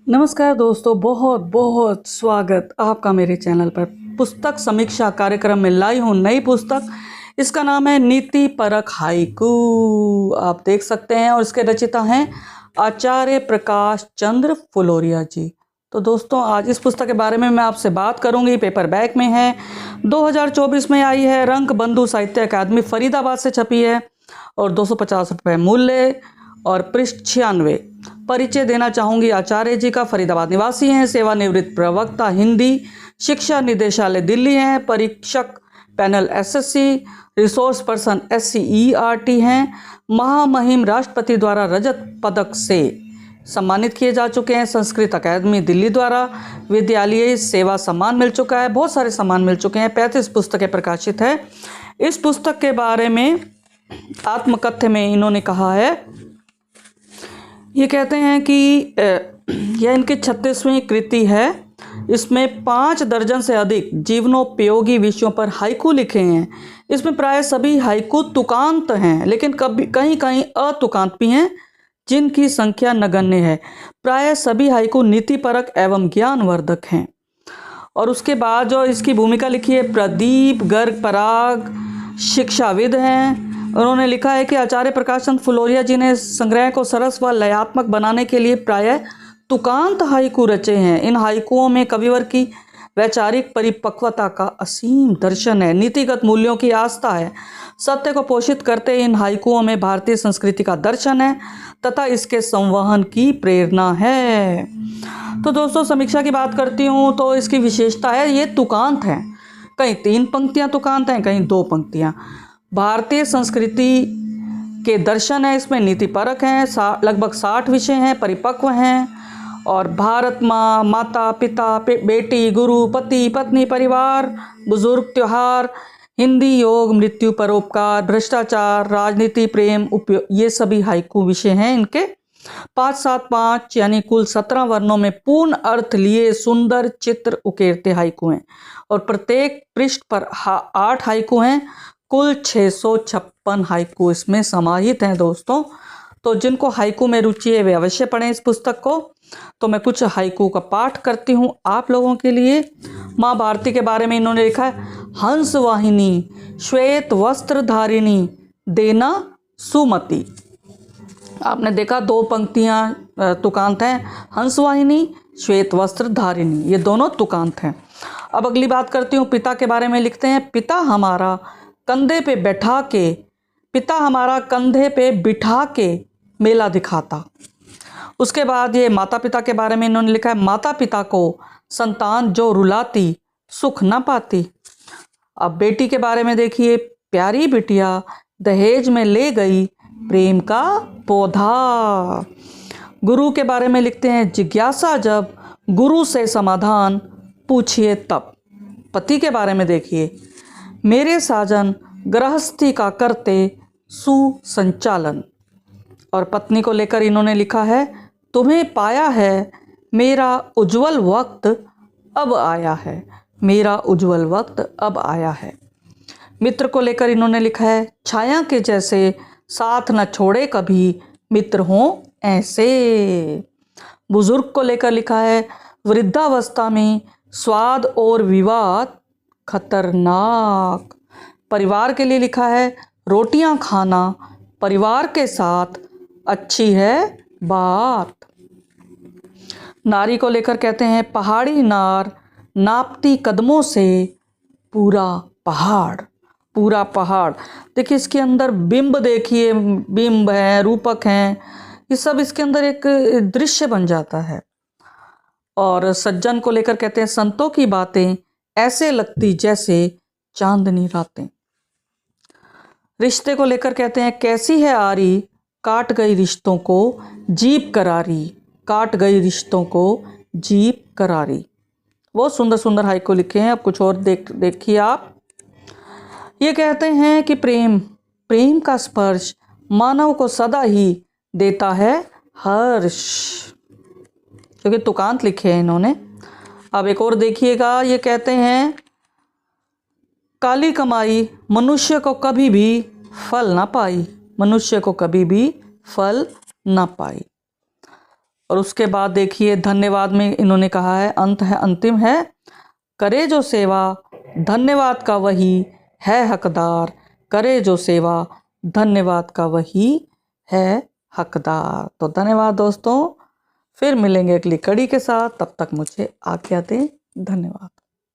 नमस्कार दोस्तों, बहुत बहुत स्वागत आपका मेरे चैनल पर। पुस्तक समीक्षा कार्यक्रम में लाई हूँ नई पुस्तक। इसका नाम है नीति परक हाइकू। आप देख सकते हैं और इसके रचयिता हैं आचार्य प्रकाश चंद्र फुलोरिया जी। तो दोस्तों, आज इस पुस्तक के बारे में मैं आपसे बात करूंगी। पेपर बैक में है, 2024 में आई है, रंग बंधु साहित्य अकादमी फरीदाबाद से छपी है और 250 रुपये मूल्य और पृष्ठ 96। परिचय देना चाहूँगी आचार्य जी का। फरीदाबाद निवासी हैं, सेवानिवृत्त प्रवक्ता, हिंदी शिक्षा निदेशालय दिल्ली हैं, परीक्षक panel SSC, resource person SCERT हैं, महामहिम राष्ट्रपति द्वारा रजत पदक से सम्मानित किए जा चुके हैं, संस्कृत अकादमी दिल्ली द्वारा विद्यालयी सेवा सम्मान मिल चुका है, बहुत सारे सम्मान मिल चुके हैं, 35 पुस्तकें प्रकाशित है। इस पुस्तक के बारे में आत्मकथ्य में इन्होंने कहा है, ये कहते हैं कि यह इनकी 36वीं कृति है। इसमें 5 दर्जन से अधिक जीवनोपयोगी विषयों पर हाइकू लिखे हैं। इसमें प्राय सभी हाइकू तुकांत हैं, लेकिन कभी कहीं कहीं अतुकांत भी हैं, जिनकी संख्या नगण्य है। प्राय सभी हाइकू नीतिपरक एवं ज्ञानवर्धक हैं। और उसके बाद जो इसकी भूमिका लिखी है, प्रदीप गर्ग पराग शिक्षाविद हैं। उन्होंने लिखा है कि आचार्य प्रकाश चंद्र फुलोरिया जी ने संग्रह को सरस व लयात्मक बनाने के लिए प्रायः तुकांत हाइकू रचे हैं। इन हाइकुओं में कविवर की वैचारिक परिपक्वता का असीम दर्शन है, नीतिगत मूल्यों की आस्था है। सत्य को पोषित करते इन हाइकुओं में भारतीय संस्कृति का दर्शन है तथा इसके संवहन की प्रेरणा है। तो दोस्तों, समीक्षा की बात करती हूँ तो इसकी विशेषता है, ये तुकांत हैं। कहीं 3 पंक्तियाँ तुकांत हैं, कहीं 2 पंक्तियाँ। भारतीय संस्कृति के दर्शन है, इसमें नीति परक हैं, लगभग 60 विषय हैं, परिपक्व हैं। और भारत माँ, माता पिता, बेटी, गुरु, पति पत्नी, परिवार, बुजुर्ग, त्योहार, हिंदी, योग, मृत्यु, परोपकार, भ्रष्टाचार, राजनीति, प्रेम, उपयोग, ये सभी हाइकू विषय हैं इनके। 5, 7, 5 यानी कुल 17 वर्णों में पूर्ण अर्थ लिए सुंदर चित्र उकेरते हाइकू हैं। और प्रत्येक पृष्ठ पर 8 हाइकू हैं। कुल 656 हाइकू इसमें समाहित हैं दोस्तों। तो जिनको हाइकू में रुचि है वे अवश्य पढ़ें इस पुस्तक को। तो मैं कुछ हाइकू का पाठ करती हूँ आप लोगों के लिए। माँ भारती के बारे में इन्होंने लिखा है, हंस वाहिनी श्वेत वस्त्र धारिणी देना सुमति। आपने देखा 2 पंक्तियाँ तुकांत हैं, हंस वाहिनी, श्वेत वस्त्र धारिणी, ये दोनों तुकांत हैं। अब अगली बात करती हूँ पिता के बारे में। लिखते हैं, पिता हमारा कंधे पे बैठा के, पिता हमारा कंधे पे बिठा के मेला दिखाता। उसके बाद ये माता पिता के बारे में इन्होंने लिखा है, माता पिता को संतान जो रुलाती सुख न पाती। अब बेटी के बारे में देखिए, प्यारी बिटिया दहेज में ले गई प्रेम का पौधा। गुरु के बारे में लिखते हैं, जिज्ञासा जब गुरु से समाधान पूछिए तब। पति के बारे में देखिए, मेरे साजन गृहस्थी का करते सुसंचालन। और पत्नी को लेकर इन्होंने लिखा है, तुम्हें पाया है मेरा उज्जवल वक्त अब आया है, मेरा उज्जवल वक्त अब आया है। मित्र को लेकर इन्होंने लिखा है, छाया के जैसे साथ न छोड़े कभी मित्र हों ऐसे। बुजुर्ग को लेकर लिखा है, वृद्धावस्था में स्वाद और विवाद खतरनाक। परिवार के लिए लिखा है, रोटियां खाना परिवार के साथ अच्छी है बात। नारी को लेकर कहते हैं, पहाड़ी नार नापती कदमों से पूरा पहाड़, पूरा पहाड़। देखिए इसके अंदर बिंब, देखिए बिंब हैं, रूपक हैं, ये सब इसके अंदर एक दृश्य बन जाता है। और सज्जन को लेकर कहते हैं, संतों की बातें ऐसे लगती जैसे चांदनी रातें। रिश्ते को लेकर कहते हैं, कैसी है आरी काट गई रिश्तों को जीप करारी, काट गई रिश्तों को जीप करारी। बहुत सुंदर सुंदर हाइकू लिखे हैं। अब कुछ और देखिए आप। ये कहते हैं कि प्रेम, प्रेम का स्पर्श मानव को सदा ही देता है हर्ष, क्योंकि तुकांत लिखे हैं इन्होंने। अब एक और देखिएगा, ये कहते हैं, काली कमाई मनुष्य को कभी भी फल ना पाई, मनुष्य को कभी भी फल ना पाई। और उसके बाद देखिए धन्यवाद में इन्होंने कहा है, अंत है अंतिम है, करे जो सेवा धन्यवाद का वही है हकदार, करे जो सेवा धन्यवाद का वही है हकदार। तो धन्यवाद दोस्तों, फिर मिलेंगे अगली कड़ी के साथ, तब तक मुझे आज्ञा दें। धन्यवाद।